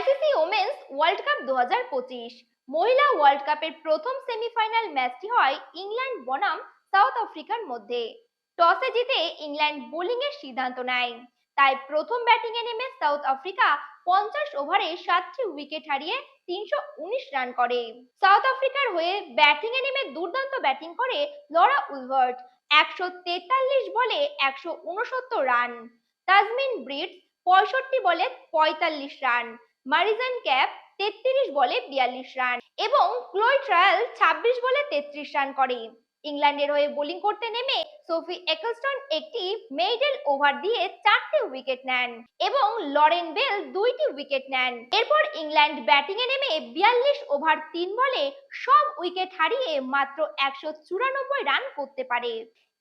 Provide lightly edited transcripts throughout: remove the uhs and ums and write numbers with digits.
ICC women's world cup 2025 মহিলা world কাপের প্রথম সেমিফাইনাল ম্যাচটি হয় ইংল্যান্ড বনাম সাউথ আফ্রিকার মধ্যে। টসে জিতে ইংল্যান্ড বোলিং এর সিদ্ধান্ত নেয়। তাই প্রথম ব্যাটিং এ নেমে সাউথ আফ্রিকা 50 ওভারে 7টি উইকেট হারিয়ে 319 রান করে। সাউথ আফ্রিকার হয়ে ব্যাটিং এ নেমে দুর্দান্ত ব্যাটিং করে লরা উলভার্ট, 143 বলে 169 রান। তাজমিন ব্রিটস 65 বলে 45 রান, মারিজান ক্যাপ 33 বলে 42 রান এবং ক্লোই ট্রায়াল 26 বলে 33 রান করে। ইংল্যান্ডের হয়ে বোলিং করতে নেমে সোফি এক্লস্টন একটি মেইডেন ওভার দিয়ে 4টি উইকেট নেন এবং লরেন বেল 2টি উইকেট নেন। এরপর ইংল্যান্ড ব্যাটিং এ নেমে 42 ওভার 3 বলে সব উইকেট হারিয়ে মাত্র 194 রান করতে পারে।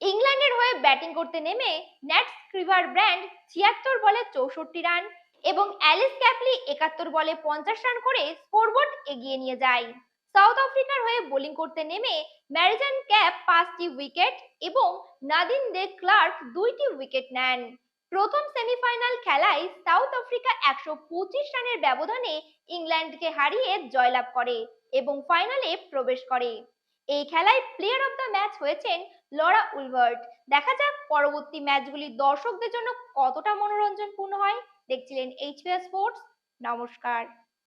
ইংল্যান্ডের হয়ে ব্যাটিং করতে নেমে ন্যাট স্ক্রিভার ব্র্যান্ড 76 বলে 64 রান এবং অ্যালিস ক্যাপলি 71 বলে 50 রান করে স্কোরবোর্ড এগিয়ে নিয়ে যায়। সাউথ আফ্রিকার হয়ে বোলিং করতে নেমে ম্যারিজান ক্যাপ 5টি উইকেট এবং নাদিন দে ক্লার্ক 2টি উইকেট নেন। প্রথম সেমিফাইনাল খেলায় সাউথ আফ্রিকা 125 রানের ব্যবধানে ইংল্যান্ডকে হারিয়ে জয়লাভ করে এবং ফাইনালে প্রবেশ করে। এই খেলায় প্লেয়ার অফ দ্য ম্যাচ হয়েছেন লরা উলভার্ট। দেখা যাক পরবর্তী ম্যাচগুলি দর্শকদের জন্য কতটা মনোরঞ্জনপূর্ণ হয়। দেখছিলেন এইচপিএস স্পোর্টস। নমস্কার।